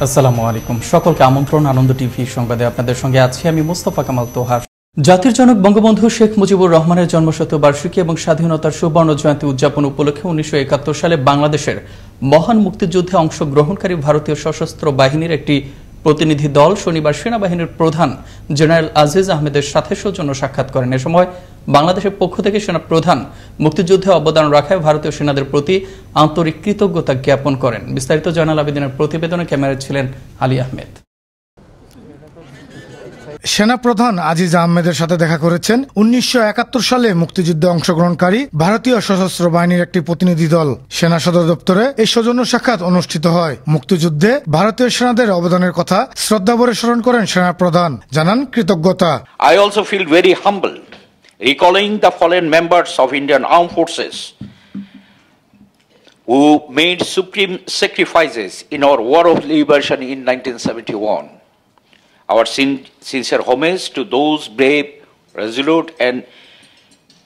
আসসালামু আলাইকুম। সকলকে আমন্ত্রণ আনন্দ টিভি সংবাদে আপনাদের সঙ্গে আছি আমি মোস্তফা কামাল তোহা। জাতির জনক বঙ্গবন্ধু শেখ মুজিবুর রহমানের জন্মশতবার্ষিকী এবং স্বাধীনতার সুবর্ণ জয়ন্তী উদযাপন উপলক্ষে 1971 সালে বাংলাদেশের মহান মুক্তিযুদ্ধে অংশগ্রহণকারী ভারতীয় সশস্ত্র বাহিনীর একটি প্রতিনিধি দল শনিবার সেনাবাহিনীর প্রধান জেনারেল আজিজ আহমেদের সাথে সৌজন্য সাক্ষাৎ করেন। এ সময় বাংলাদেশের পক্ষ থেকে সেনা প্রধান মুক্তিযুদ্ধে অবদান রাখায় ভারতীয় সেনাদের প্রতি আন্তরিক কৃতজ্ঞতা জ্ঞাপন করেন। বিস্তারিত জয়নাল আবেদিনের প্রতিবেদনে ক্যামেরায় ছিলেন আলী আহমেদ। সেনাপ্রধান আজিজ আহমেদের সাথে দেখা করেছেন 1971 সালে মুক্তিযুদ্ধে অংশগ্রহণকারী ভারতীয় সশস্ত্র বাহিনীর একটি প্রতিনিধি দল। সেনা সদর দপ্তরে এই সৌজন্য সাক্ষাৎ অনুষ্ঠিত হয়। মুক্তিযুদ্ধে ভারতীয় সেনাদের অবদানের কথা শ্রদ্ধাভরে স্মরণ করেন সেনাপ্রধান, জানান কৃতজ্ঞতা। I also feel very humbled recalling the fallen members of Indian Armed Forces who made supreme sacrifices in our War of Liberation in 1971. Our sincere homage to those brave, resolute and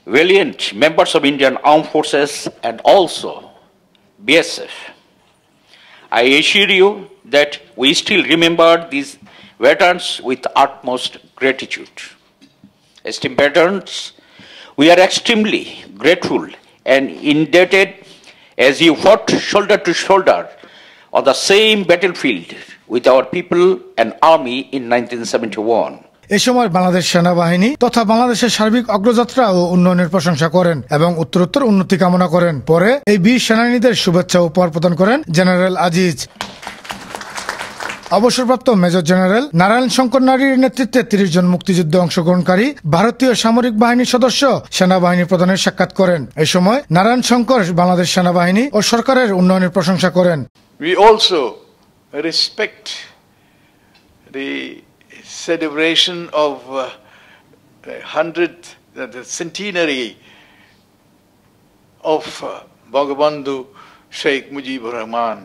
valiant members of Indian Armed Forces and also BSF. I assure you that we still remember these veterans with utmost gratitude. Esteemed veterans, we are extremely grateful and indebted as you fought shoulder to shoulder on the same battlefield with our people and army in 1971. এই সময় বাংলাদেশ সেনাবাহিনী তথা বাংলাদেশের সার্বিক অগ্রযাত্রা ও উন্নয়নের প্রশংসা করেন এবং উত্তরোত্তর উন্নতি কামনা করেন। পরে এই বীর সেনানীদের শুভেচ্ছা উপহার প্রদান করেন জেনারেল আজিজ। অবসরপ্রাপ্ত মেজর জেনারেল নারায়ণ শঙ্কর নারীর নেতৃত্বে 30 জন মুক্তিযুদ্ধে অংশগ্রহণকারী ভারতীয় সামরিক বাহিনীর সদস্য সেনাবাহিনী প্রধানের সাক্ষাৎ করেন। এই সময় নারায়ণ শঙ্কর বাংলাদেশ সেনাবাহিনী ও সরকারের উন্নয়নের প্রশংসা করেন। We also respect the celebration of the centenary of Bangabandhu Sheikh Mujibur Rahman.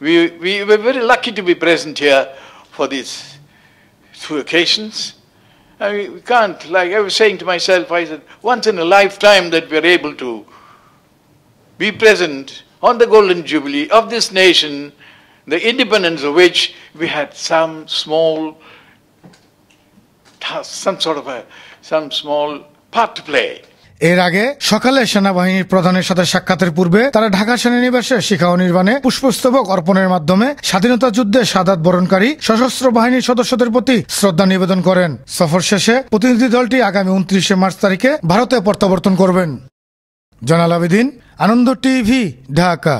We were very lucky to be present here for these two occasions. I mean, we can't, like I was saying to myself, I said, once in a lifetime that we're able to be present on the golden jubilee of this nation, the independence of which we had some small part to play. এর আগে সকালে সেনাবাহিনীর প্রধানের সাথে সাক্ষাতের পূর্বে তারা ঢাকা সেনানিবাসে শিখা ও নির্বাণে পুষ্পস্তবক অর্পণের মাধ্যমে স্বাধীনতা যুদ্ধে শাহাদাত বরণকারী সশস্ত্র বাহিনীর সদস্যদের প্রতি শ্রদ্ধা নিবেদন করেন। সফর শেষে প্রতিনিধি দলটি আগামী 29 মার্চ তারিখে ভারতে প্রত্যাবর্তন করবেন। জয়নাল আবেদিন, আনন্দ টিভি, ঢাকা।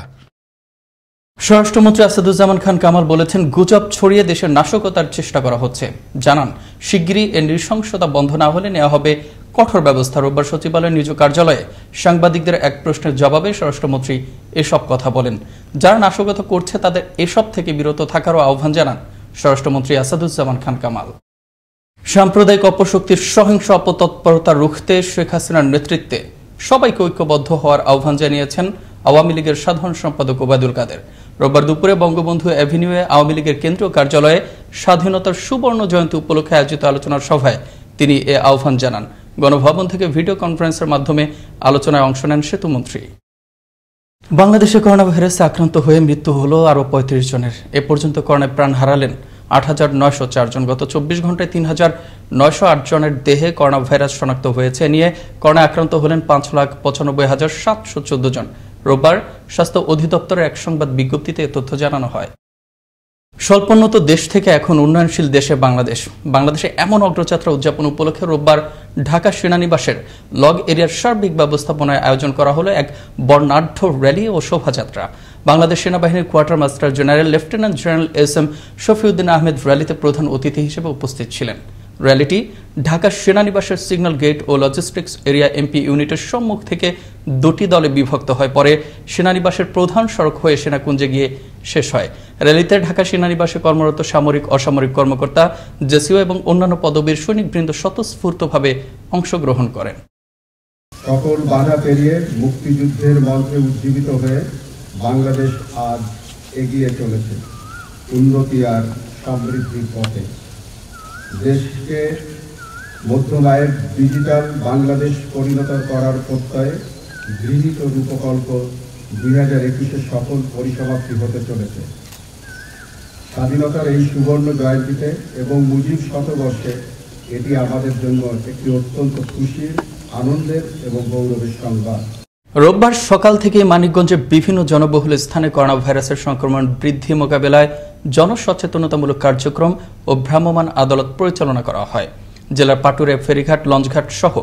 স্বরাষ্ট্রমন্ত্রী আসাদুজ্জামান খান কামাল বলেছেন, গুজব ছড়িয়ে দেশের নাশকতার চেষ্টা করা হচ্ছে। জানান, শিগগিরই এর নৃশংসতা বন্ধ না হলে নেওয়া হবে কঠোর ব্যবস্থা। রোববার সচিবালয়ের নিজ কার্যালয়ে সাংবাদিকদের এক প্রশ্নের জবাবে স্বরাষ্ট্রমন্ত্রী এসব কথা বলেন। যারা নাশকতা করছে তাদের এসব থেকে বিরত থাকারও আহ্বান জানান স্বরাষ্ট্রমন্ত্রী আসাদুজ্জামান খান কামাল। সাম্প্রদায়িক অপশক্তির সহিংস অপতৎপরতা রুখতে শেখ হাসিনার নেতৃত্বে সবাইকে ঐক্যবদ্ধ হওয়ার আহ্বান জানিয়েছেন আওয়ামী লীগের সাধারণ সম্পাদক ওবায়দুল কাদের। রোববার দুপুরে বঙ্গবন্ধু অ্যাভিনিউয়ে আওয়ামী লীগের কেন্দ্রীয় কার্যালয়ে স্বাধীনতার সুবর্ণ জয়ন্তী উপলক্ষে আয়োজিত আলোচনার সভায় তিনি এ আহ্বান জানান। গণভবন থেকে ভিডিও কনফারেন্সের মাধ্যমে আলোচনায় অংশ নেন সেতুমন্ত্রী। বাংলাদেশে করোনা ভাইরাসে আক্রান্ত হয়ে মৃত্যু হলো আরও 35 জনের। এ পর্যন্ত করোনায় প্রাণ হারালেন 8,904 জন। গত 24 ঘন্টায় 3,908 জনের দেহে করোনা ভাইরাস শনাক্ত হয়েছে। নিয়ে করোনায় আক্রান্ত হলেন 5,95,714 জন। রোববার স্বাস্থ্য অধিদপ্তরের এক সংবাদ বিজ্ঞপ্তিতে এ তথ্য জানানো হয়। স্বল্পোন্নত দেশ থেকে এখন উন্নয়নশীল দেশে বাংলাদেশে এমন অগ্রযাত্রা উদযাপন উপলক্ষে রোববার ঢাকা সেনানিবাসের লগ এরিয়ার সার্বিক ব্যবস্থাপনায় আয়োজন করা হলো এক বর্ণাঢ্য র্যালি ও শোভাযাত্রা। বাংলাদেশ সেনাবাহিনীর quartermaster general lieutenant general SM Shafiuddin Ahmed র্যালিতে প্রধান অতিথি হিসেবে উপস্থিত ছিলেন। র্যালিটি ঢাকা সেনানিবাসের সিগন্যাল গেট ও লজিস্টিক্স এরিয়া MP ইউনিটের সম্মুখ থেকে 2টি দলে বিভক্ত হয়। পরে সেনানিবাসের প্রধান সড়ক হয়ে সেনাকুঞ্জে গিয়ে শেষ হয়। র্যালিতে ঢাকা সেনানিবাসে কর্মরত সামরিক, অসামরিক কর্মকর্তা, জেসিও এবং অন্যান্য পদবীর সৈনিকবৃন্দ স্বতঃস্ফূর্তভাবে অংশগ্রহণ করেন। সকল বাধা পেরিয়ে মুক্তিযুদ্ধের মন্ত্রে উজ্জীবিত হয়ে বাংলাদেশ আজ এগিয়ে চলেছে উন্নতি আর সমৃদ্ধির পথে। দেশকে মধ্যমায়ের ডিজিটাল বাংলাদেশ পরিণত করার প্রত্যয়ে গৃহীত রূপকল্প 2021-এর সফল পরিসমাপ্তি হতে চলেছে। স্বাধীনতার এই সুবর্ণ জয়ন্তীতে এবং মুজিব শতবর্ষে এটি আমাদের জন্য একটি অত্যন্ত খুশির, আনন্দের এবং গৌরবের সংবাদ। রোববার সকাল থেকে মানিকগঞ্জের বিভিন্ন জনবহুল স্থানে করোনা ভাইরাসের সংক্রমণ বৃদ্ধি মোকাবেলায় জনসচেতনতামূলক কার্যক্রম ও ভ্রাম্যমাণ আদালত পরিচালনা করা হয়। জেলার পাটুরে ফেরিঘাট, লঞ্চঘাট সহ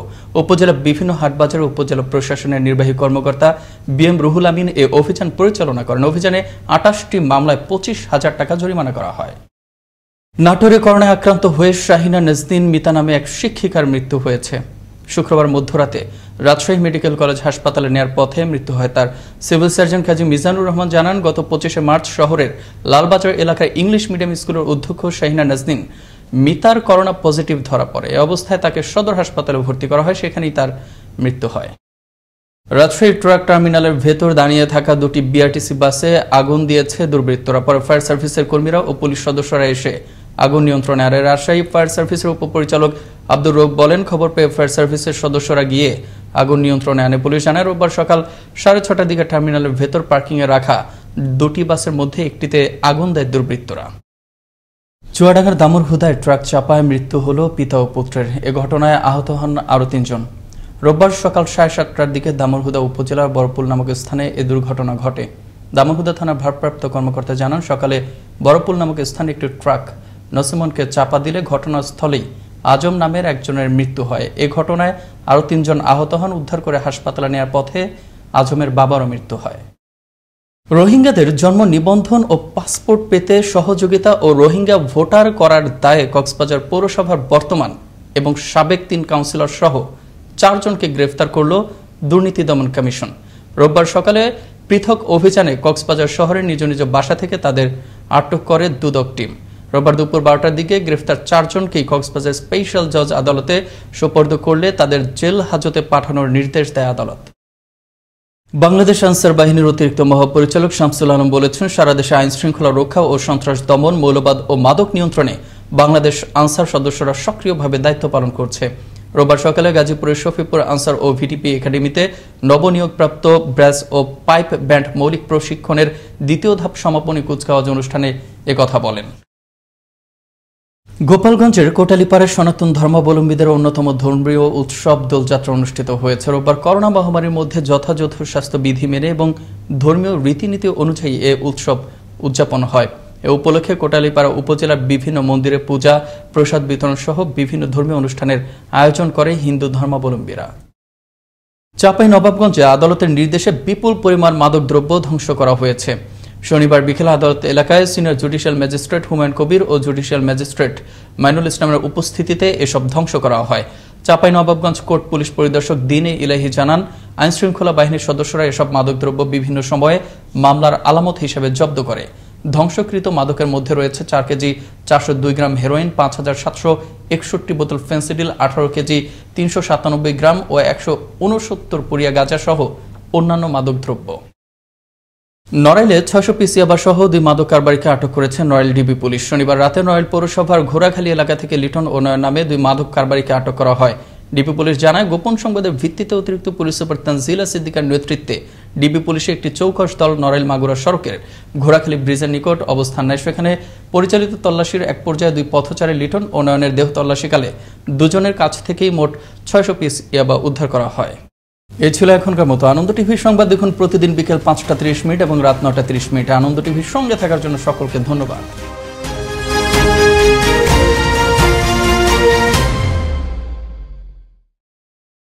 উপজেলার বিভিন্ন হাটবাজার ও উপজেলা প্রশাসনের নির্বাহী কর্মকর্তা BM রুহুল আমিন এ অভিযান পরিচালনা করেন। অভিযানে 28টি মামলায় 25,000 টাকা জরিমানা করা হয়। নাটোরে করোনায় আক্রান্ত হয়ে শাহিনা নাজনীন মিতা নামে এক শিক্ষিকার মৃত্যু হয়েছে। শুক্রবার মধ্যরাতে রাজশাহী মেডিকেল কলেজ হাসপাতালে নেয়ার পথে মৃত্যু হয় তার। সিভিল সার্জন কাজী মিজানুর রহমান জানান, গত 25শে মার্চ শহরের লালবাজার এলাকার ইংলিশ মিডিয়াম স্কুলের অধ্যক্ষ শাহিনা নাজনীন মিতার করোনা পজিটিভ ধরা পড়ে। এই অবস্থায় তাকে সদর হাসপাতালে ভর্তি করা হয়, সেখানেই তার মৃত্যু হয়। রাজশাহী ট্রাক টার্মিনালের ভেতর দাঁড়িয়ে থাকা দুটি বিআরটিসি বাসে আগুন দিয়েছে দুর্বৃত্তরা। পরে ফায়ার সার্ভিসের কর্মীরা ও পুলিশ সদস্যরা এসে আগুন নিয়ন্ত্রণে আনে। রাজশাহী ফায়ার সার্ভিসের উপপরিচালক আব্দুর রব বলেন, খবর পেয়ে ফায়ার সার্ভিসের সদস্যরা গিয়ে আগুন নিয়ন্ত্রণে আনে। পুলিশ জানায়, রোববার সকাল 6:30টার দিকে টার্মিনালের ভেতর পার্কিংয়ে রাখা দুটি বাসের মধ্যে একটিতে আগুন দেয় দুর্বৃত্তরা। চুয়াডাঙ্গার দামুরহুদায় ট্রাক চাপায় মৃত্যু হল পিতা ও পুত্রের। এ ঘটনায় আহত হন আরও 3 জন। রোববার সকাল 7:30টার দিকে দামুরহুদা উপজেলার বরপুল নামক স্থানে এ দুর্ঘটনা ঘটে। দামুরহুদা থানার ভারপ্রাপ্ত কর্মকর্তা জানান, সকালে বরপুল নামক স্থানে একটি ট্রাক নসিমনকে চাপা দিলে ঘটনাস্থলেই আজম নামের একজনের মৃত্যু হয়। এ ঘটনায় আরও 3 জন আহত হন। উদ্ধার করে হাসপাতালে নেওয়ার পথে আজমের বাবারও মৃত্যু হয়। রোহিঙ্গাদের জন্ম নিবন্ধন ও পাসপোর্ট পেতে সহযোগিতা ও রোহিঙ্গা ভোটার করার দায়ে কক্সবাজার পৌরসভার বর্তমান এবং সাবেক 3 কাউন্সিলর সহ 4 জনকে গ্রেফতার করল দুর্নীতি দমন কমিশন। রোববার সকালে পৃথক অভিযানে কক্সবাজার শহরের নিজ নিজ বাসা থেকে তাদের আটক করে দুদক টিম। রোববার দুপুর 12টার দিকে গ্রেফতার 4 জনকেই কক্সবাজার স্পেশাল জজ আদালতে সোপর্দ করলে তাদের জেল হাজতে পাঠানোর নির্দেশ দেয় আদালত। বাংলাদেশ আনসার বাহিনীর অতিরিক্ত মহাপরিচালক শামসুল আলম বলেছেন, সারা দেশে আইন শৃঙ্খলা রক্ষা ও সন্ত্রাস দমন, মৌলবাদ ও মাদক নিয়ন্ত্রণে বাংলাদেশ আনসার সদস্যরা সক্রিয়ভাবে দায়িত্ব পালন করছে। রোববার সকালে গাজীপুরের শফিপুর আনসার ও ভিটিপি একাডেমিতে নবনিয়োগপ্রাপ্ত ব্রাস ও পাইপ ব্যান্ড মৌলিক প্রশিক্ষণের 2য় ধাপ সমাপনী কুচকাওয়াজ অনুষ্ঠানে একথা বলেন। গোপালগঞ্জের কোটালীপাড়ায় সনাতন ধর্মাবলম্বীদের অন্যতম ধর্মীয় উৎসব দোলযাত্রা অনুষ্ঠিত হয়েছে। রোববার করোনা মহামারীর মধ্যে যথাযথ স্বাস্থ্যবিধি মেনে এবং ধর্মীয় রীতিনীতি অনুযায়ী এ উৎসব উদযাপন হয়। এ উপলক্ষে কোটালীপাড়া উপজেলার বিভিন্ন মন্দিরে পূজা, প্রসাদ বিতরণ সহ বিভিন্ন ধর্মীয় অনুষ্ঠানের আয়োজন করে হিন্দু ধর্মাবলম্বীরা। চাঁপাইনবাবগঞ্জে আদালতের নির্দেশে বিপুল পরিমাণ মাদকদ্রব্য ধ্বংস করা হয়েছে। শনিবার বিকেলে আদালত এলাকায় senior judicial magistrate Humayun Kabir ও জুডিশিয়াল ম্যাজিস্ট্রেট মাইনুল ইসলামের উপস্থিতিতে এসব ধ্বংস করা হয়। চাঁপাইনবাবগঞ্জ কোর্ট পুলিশ পরিদর্শক দিনে ইলাহি জানান, আইনশৃঙ্খলা বাহিনীর সদস্যরা এসব মাদকদ্রব্য বিভিন্ন সময়ে মামলার আলামত হিসেবে জব্দ করে। ধ্বংসকৃত মাদকের মধ্যে রয়েছে 4 কেজি 402 গ্রাম হেরোইন, 5761 বোতল ফেন্সিডিল, 18 কেজি 397 গ্রাম ও 169 পুরিয়া গাঁজা সহ অন্যান্য মাদকদ্রব্য। নড়াইলে 600 পিস ইয়াবা সহ 2 মাদক কারবারিকে আটক করেছে নড়াইল ডিবি পুলিশ। শনিবার রাতে নড়াইল পৌরসভার ঘোড়াখালী এলাকা থেকে লিটন ও নয়ন নামে 2 মাদক কারবারিকে আটক করা হয়। ডিবি পুলিশ জানায়, গোপন সংবাদের ভিত্তিতে অতিরিক্ত পুলিশ সুপার তানজিলা সিদ্দিকার নেতৃত্বে ডিবি পুলিশের একটি চৌকস দল নড়াইল মাগুরা সড়কের ঘোড়াখালী ব্রিজের নিকট অবস্থান নেয়। সেখানে পরিচালিত তল্লাশির এক পর্যায়ে 2 পথচারী লিটন ও নয়নের দেহ তল্লাশিকালে 2 জনের কাছ থেকেই মোট 600 পিস ইয়াবা উদ্ধার করা হয়। এই ছিল এখনকার মতো। আনন্দ টিভির সংবাদ দেখুন প্রতিদিন বিকেল 5টা 30 মিনিট এবং রাত 9টা 30 মিনিটে। আনন্দ টিভির সঙ্গে থাকার জন্য সকলকে ধন্যবাদ।